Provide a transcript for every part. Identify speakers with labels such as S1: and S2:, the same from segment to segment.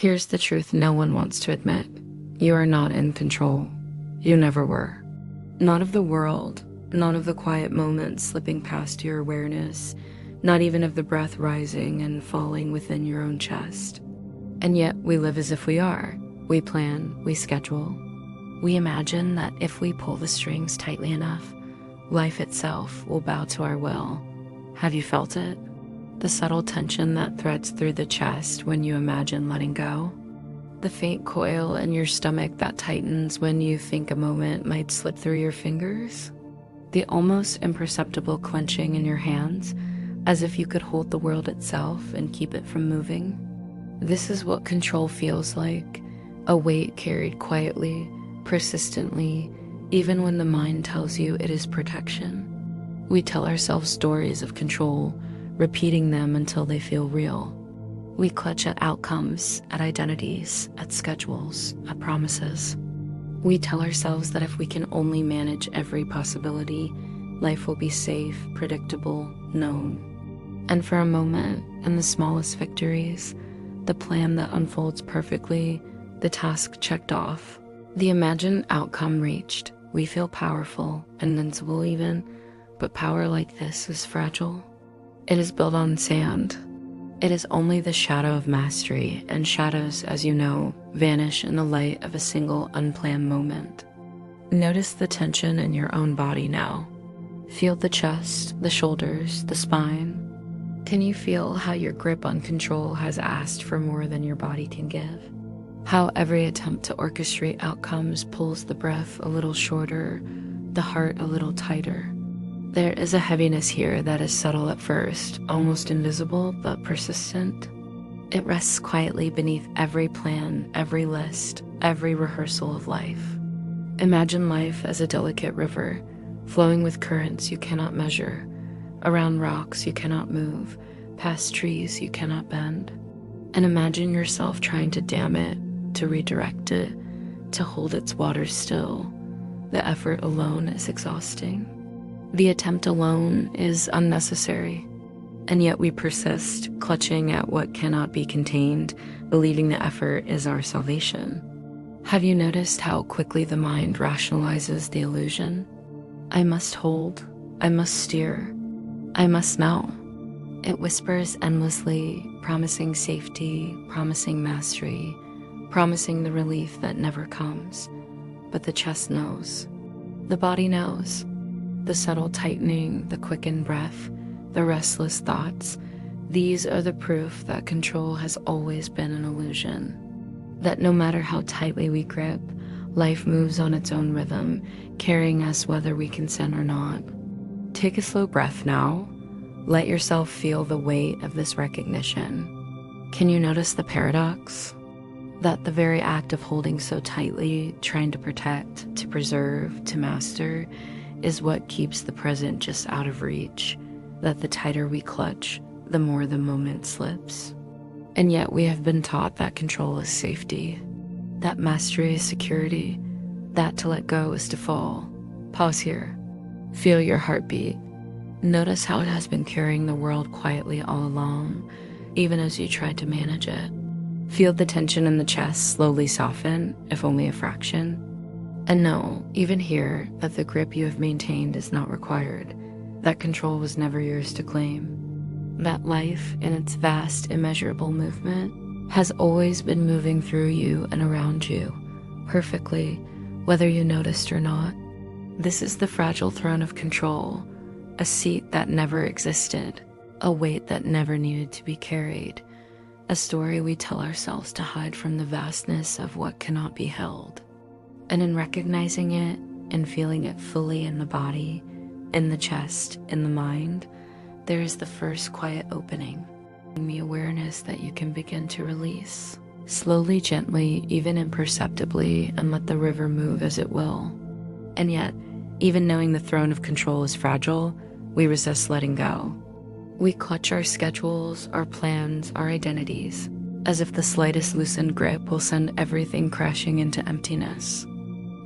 S1: Here's the truth no one wants to admit. You are not in control. You never were. Not of the world, not of the quiet moments slipping past your awareness, not even of the breath rising and falling within your own chest. And yet we live as if we are. We plan, we schedule. We imagine that if we pull the strings tightly enough, life itself will bow to our will. Have you felt it? The subtle tension that threads through the chest when you imagine letting go? The faint coil in your stomach that tightens when you think a moment might slip through your fingers? The almost imperceptible clenching in your hands, as if you could hold the world itself and keep it from moving? This is what control feels like, a weight carried quietly, persistently, even when the mind tells you it is protection. We tell ourselves stories of control, repeating them until they feel real. We clutch at outcomes, at identities, at schedules, at promises. We tell ourselves that if we can only manage every possibility, life will be safe, predictable, known. And for a moment, in the smallest victories, the plan that unfolds perfectly, the task checked off, the imagined outcome reached, we feel powerful, invincible even, but power like this is fragile. It is built on sand. It is only the shadow of mastery, and shadows, as you know, vanish in the light of a single unplanned moment. Notice the tension in your own body now. Feel the chest, the shoulders, the spine. Can you feel how your grip on control has asked for more than your body can give? How every attempt to orchestrate outcomes pulls the breath a little shorter, the heart a little tighter. There is a heaviness here that is subtle at first, almost invisible but persistent. It rests quietly beneath every plan, every list, every rehearsal of life. Imagine life as a delicate river, flowing with currents you cannot measure, around rocks you cannot move, past trees you cannot bend. And imagine yourself trying to dam it, to redirect it, to hold its waters still. The effort alone is exhausting. The attempt alone is unnecessary, and yet we persist, clutching at what cannot be contained, believing the effort is our salvation. Have you noticed how quickly the mind rationalizes the illusion? I must hold, I must steer, I must know. It whispers endlessly, promising safety, promising mastery, promising the relief that never comes. But the chest knows. The body knows. The subtle tightening, the quickened breath, the restless thoughts, these are the proof that control has always been an illusion. That no matter how tightly we grip, life moves on its own rhythm, carrying us whether we consent or not. Take a slow breath now. Let yourself feel the weight of this recognition. Can you notice the paradox? That the very act of holding so tightly, trying to protect, to preserve, to master, is what keeps the present just out of reach, that the tighter we clutch, the more the moment slips. And yet we have been taught that control is safety, that mastery is security, that to let go is to fall. Pause here. Feel your heartbeat. Notice how it has been carrying the world quietly all along, even as you tried to manage it. Feel the tension in the chest slowly soften, if only a fraction. And know, even here, that the grip you have maintained is not required, that control was never yours to claim, that life, in its vast, immeasurable movement, has always been moving through you and around you, perfectly, whether you noticed or not. This is the fragile throne of control, a seat that never existed, a weight that never needed to be carried, a story we tell ourselves to hide from the vastness of what cannot be held. And in recognizing it and feeling it fully in the body, in the chest, in the mind, there is the first quiet opening, the awareness that you can begin to release, slowly, gently, even imperceptibly, and let the river move as it will. And yet, even knowing the throne of control is fragile, we resist letting go. We clutch our schedules, our plans, our identities, as if the slightest loosened grip will send everything crashing into emptiness.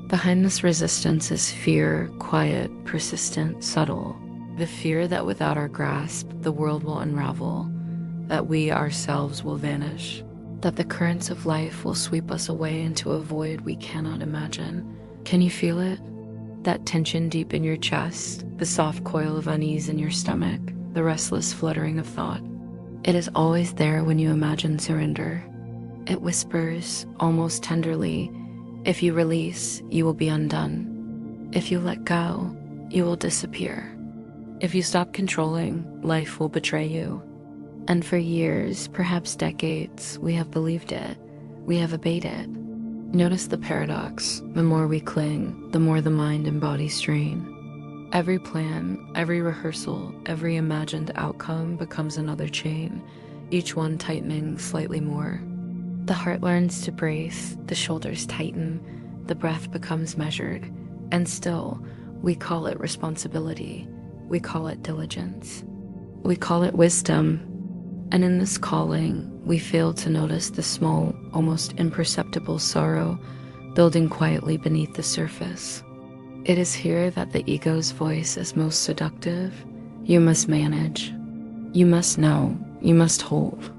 S1: Behind this resistance is fear, quiet, persistent, subtle. The fear that without our grasp, the world will unravel, that we ourselves will vanish. that the currents of life will sweep us away into a void we cannot imagine. Can you feel it? That tension deep in your chest, the soft coil of unease in your stomach, the restless fluttering of thought. It is always there when you imagine surrender. It whispers, almost tenderly, if you release, you will be undone. If you let go, you will disappear. If you stop controlling, life will betray you. And for years, perhaps decades, we have believed it. We have obeyed it. Notice the paradox. The more we cling, the more the mind and body strain. Every plan, every rehearsal, every imagined outcome becomes another chain, each one tightening slightly more. The heart learns to brace, the shoulders tighten, the breath becomes measured, and still, we call it responsibility. We call it diligence. We call it wisdom. And in this calling, we fail to notice the small, almost imperceptible sorrow building quietly beneath the surface. It is here that the ego's voice is most seductive. You must manage. You must know. You must hold.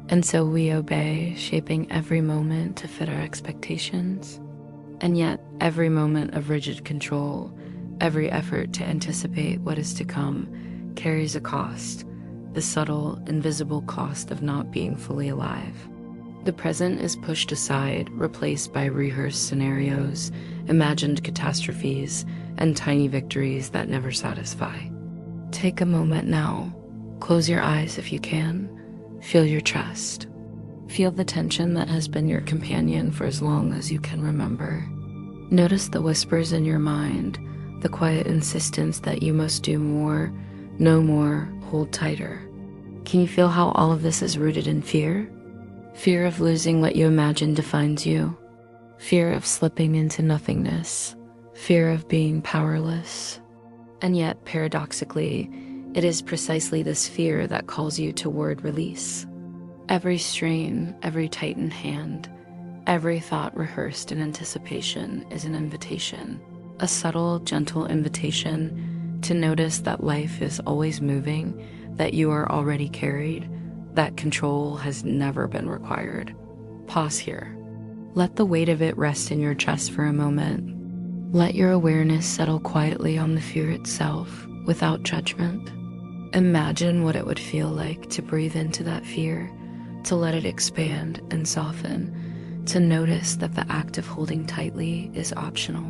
S1: And so we obey, shaping every moment to fit our expectations. And yet, every moment of rigid control, every effort to anticipate what is to come, carries a cost. The subtle, invisible cost of not being fully alive. The present is pushed aside, replaced by rehearsed scenarios, imagined catastrophes, and tiny victories that never satisfy. Take a moment now. Close your eyes if you can. Feel your chest. Feel the tension that has been your companion for as long as you can remember. Notice the whispers in your mind, the quiet insistence that you must do more, no more, hold tighter. Can you feel how all of this is rooted in fear? Fear of losing what you imagine defines you. Fear of slipping into nothingness. Fear of being powerless. And yet, paradoxically, it is precisely this fear that calls you toward release. Every strain, every tightened hand, every thought rehearsed in anticipation is an invitation. A subtle, gentle invitation to notice that life is always moving, that you are already carried, that control has never been required. Pause here. Let the weight of it rest in your chest for a moment. Let your awareness settle quietly on the fear itself, without judgment. Imagine what it would feel like to breathe into that fear, to let it expand and soften, to notice that the act of holding tightly is optional.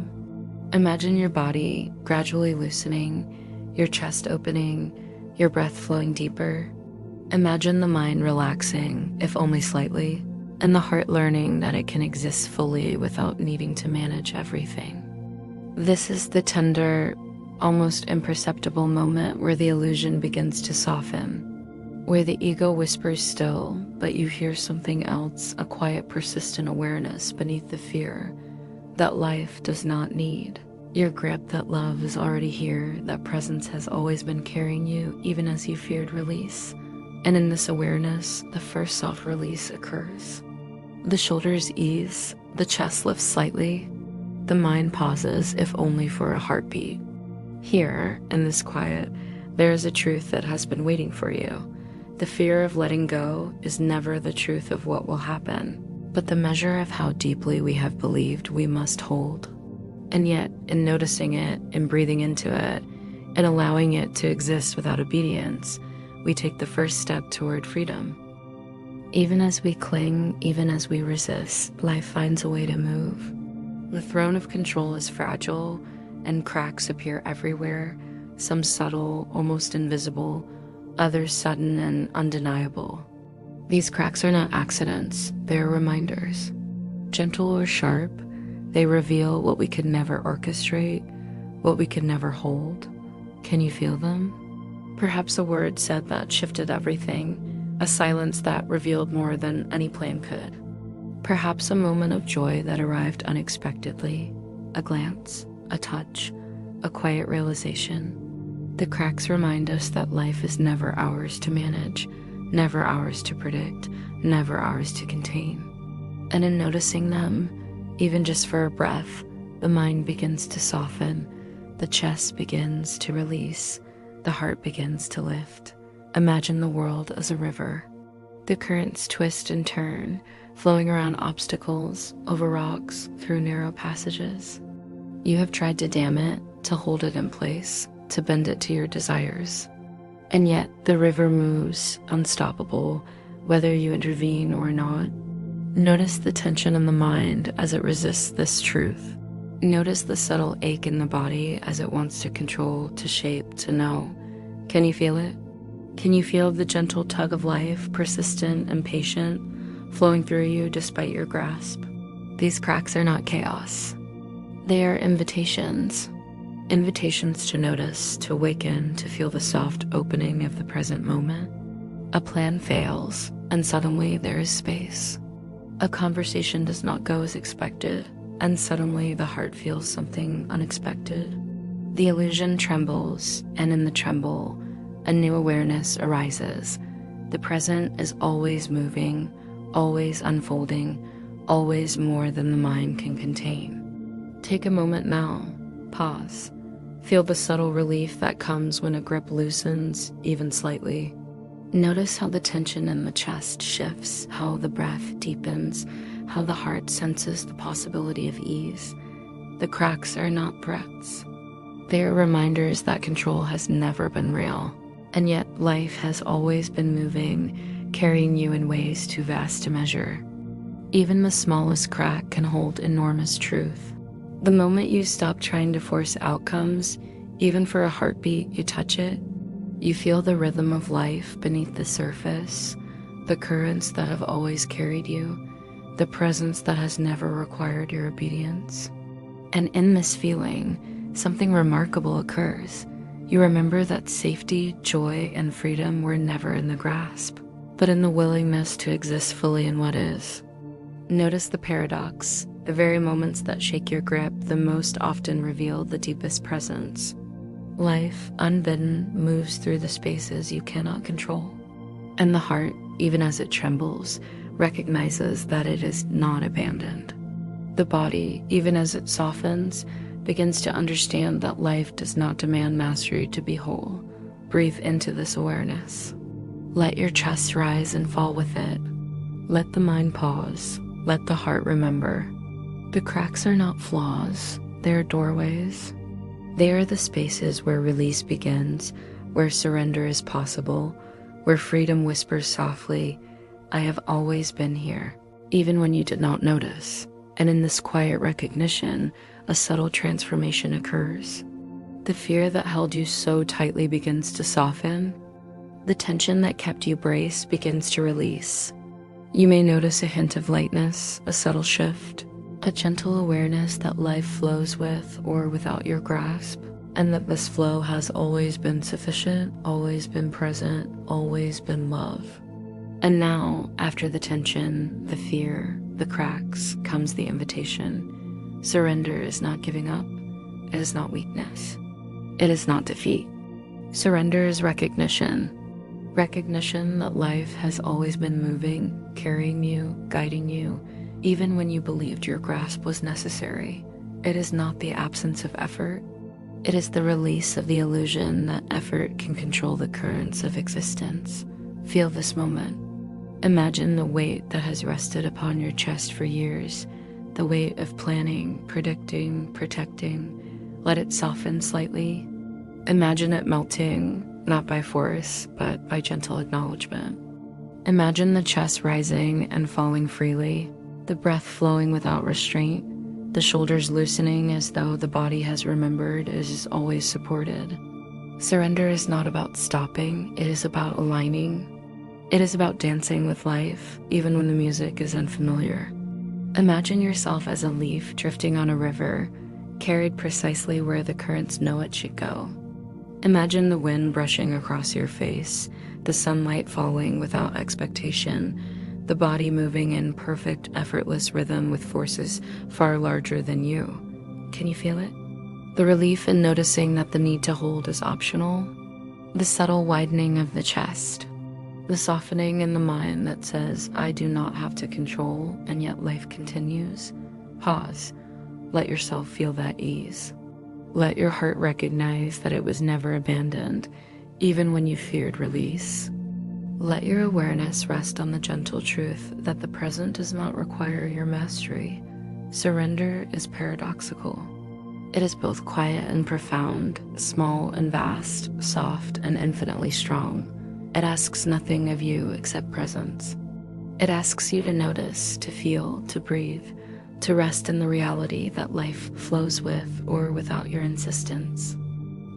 S1: Imagine your body gradually loosening, your chest opening, your breath flowing deeper. Imagine the mind relaxing, if only slightly, and the heart learning that it can exist fully without needing to manage everything. This is the tender, almost imperceptible moment where the illusion begins to soften, where the ego whispers still, but you hear something else, a quiet, persistent awareness beneath the fear that life does not need. Your grip that love is already here, that presence has always been carrying you, even as you feared release. And in this awareness, the first soft release occurs. The shoulders ease, the chest lifts slightly, the mind pauses, if only for a heartbeat. Here, in this quiet, there is a truth that has been waiting for you. The fear of letting go is never the truth of what will happen, but the measure of how deeply we have believed we must hold. And yet, in noticing it, in breathing into it, and allowing it to exist without obedience, we take the first step toward freedom. Even as we cling, even as we resist, life finds a way to move. The throne of control is fragile, and cracks appear everywhere, some subtle, almost invisible, others sudden and undeniable. These cracks are not accidents, they are reminders. Gentle or sharp, they reveal what we could never orchestrate, what we could never hold. Can you feel them? Perhaps a word said that shifted everything, a silence that revealed more than any plan could. Perhaps a moment of joy that arrived unexpectedly, a glance, a touch, a quiet realization. The cracks remind us that life is never ours to manage, never ours to predict, never ours to contain. And in noticing them, even just for a breath, the mind begins to soften, the chest begins to release, the heart begins to lift. Imagine the world as a river. The currents twist and turn, flowing around obstacles, over rocks, through narrow passages. You have tried to dam it, to hold it in place, to bend it to your desires. And yet the river moves, unstoppable, whether you intervene or not. Notice the tension in the mind as it resists this truth. Notice the subtle ache in the body as it wants to control, to shape, to know. Can you feel it? Can you feel the gentle tug of life, persistent and patient, flowing through you despite your grasp? These cracks are not chaos. They are invitations. Invitations to notice, to awaken, to feel the soft opening of the present moment. A plan fails, and suddenly there is space. A conversation does not go as expected, and suddenly the heart feels something unexpected. The illusion trembles, and in the tremble, a new awareness arises. The present is always moving, always unfolding, always more than the mind can contain. Take a moment now, pause. Feel the subtle relief that comes when a grip loosens, even slightly. Notice how the tension in the chest shifts, how the breath deepens, how the heart senses the possibility of ease. The cracks are not threats. They are reminders that control has never been real, and yet life has always been moving, carrying you in ways too vast to measure. Even the smallest crack can hold enormous truth. The moment you stop trying to force outcomes, even for a heartbeat, you touch it. You feel the rhythm of life beneath the surface, the currents that have always carried you, the presence that has never required your obedience. And in this feeling, something remarkable occurs. You remember that safety, joy, and freedom were never in the grasp, but in the willingness to exist fully in what is. Notice the paradox. The very moments that shake your grip the most often reveal the deepest presence. Life, unbidden, moves through the spaces you cannot control. And the heart, even as it trembles, recognizes that it is not abandoned. The body, even as it softens, begins to understand that life does not demand mastery to be whole. Breathe into this awareness. Let your chest rise and fall with it. Let the mind pause. Let the heart remember. The cracks are not flaws, they are doorways. They are the spaces where release begins, where surrender is possible, where freedom whispers softly, I have always been here, even when you did not notice. And in this quiet recognition, a subtle transformation occurs. The fear that held you so tightly begins to soften. The tension that kept you braced begins to release. You may notice a hint of lightness, a subtle shift, a gentle awareness that life flows with or without your grasp, and that this flow has always been sufficient, always been present, always been love. And now, after the tension, the fear, the cracks, comes the invitation. Surrender is not giving up. It is not weakness. It is not defeat. Surrender is recognition. Recognition that life has always been moving, carrying you, guiding you, even when you believed your grasp was necessary. It is not the absence of effort. It is the release of the illusion that effort can control the currents of existence. Feel this moment. Imagine the weight that has rested upon your chest for years, the weight of planning, predicting, protecting. Let it soften slightly. Imagine it melting, not by force, but by gentle acknowledgement. Imagine the chest rising and falling freely, the breath flowing without restraint, the shoulders loosening as though the body has remembered it is always supported. Surrender is not about stopping, it is about aligning. It is about dancing with life, even when the music is unfamiliar. Imagine yourself as a leaf drifting on a river, carried precisely where the currents know it should go. Imagine the wind brushing across your face, the sunlight falling without expectation, the body moving in perfect, effortless rhythm with forces far larger than you. Can you feel it? The relief in noticing that the need to hold is optional, the subtle widening of the chest, the softening in the mind that says, I do not have to control, and yet life continues. Pause. Let yourself feel that ease. Let your heart recognize that it was never abandoned, even when you feared release. Let your awareness rest on the gentle truth that the present does not require your mastery. Surrender is paradoxical. It is both quiet and profound, small and vast, soft and infinitely strong. It asks nothing of you except presence. It asks you to notice, to feel, to breathe, to rest in the reality that life flows with or without your insistence.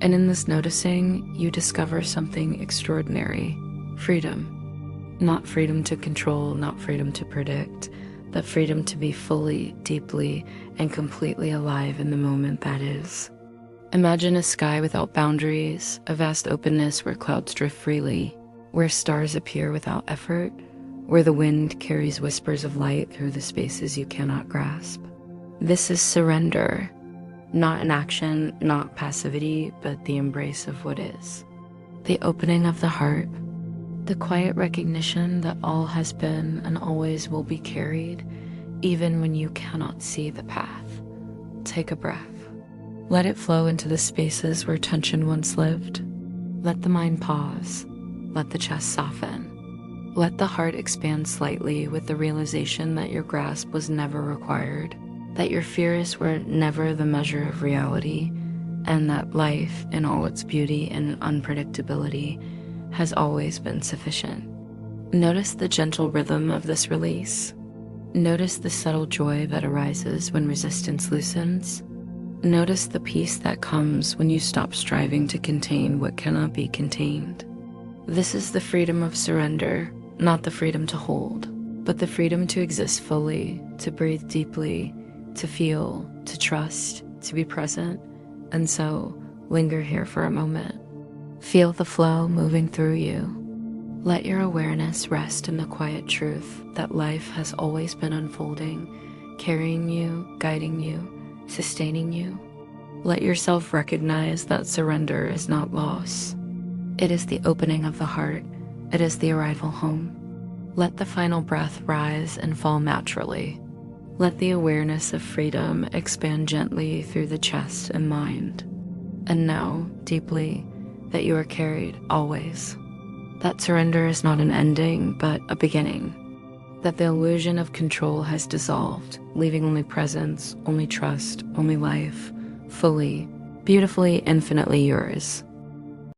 S1: And in this noticing, you discover something extraordinary: freedom. Not freedom to control, not freedom to predict, but freedom to be fully, deeply, and completely alive in the moment that is. Imagine a sky without boundaries, a vast openness where clouds drift freely, where stars appear without effort, where the wind carries whispers of light through the spaces you cannot grasp. This is surrender, not inaction, not passivity, but the embrace of what is. The opening of the heart, the quiet recognition that all has been and always will be carried, even when you cannot see the path. Take a breath. Let it flow into the spaces where tension once lived. Let the mind pause. Let the chest soften. Let the heart expand slightly with the realization that your grasp was never required, that your fears were never the measure of reality, and that life, in all its beauty and unpredictability, has always been sufficient. Notice the gentle rhythm of this release. Notice the subtle joy that arises when resistance loosens. Notice the peace that comes when you stop striving to contain what cannot be contained. This is the freedom of surrender, not the freedom to hold, but the freedom to exist fully, to breathe deeply, to feel, to trust, to be present, and so linger here for a moment. Feel the flow moving through you. Let your awareness rest in the quiet truth that life has always been unfolding, carrying you, guiding you, sustaining you. Let yourself recognize that surrender is not loss. It is the opening of the heart. It is the arrival home. Let the final breath rise and fall naturally. Let the awareness of freedom expand gently through the chest and mind. And know, deeply, that you are carried always. That surrender is not an ending, but a beginning. That the illusion of control has dissolved, leaving only presence, only trust, only life, fully, beautifully, infinitely yours.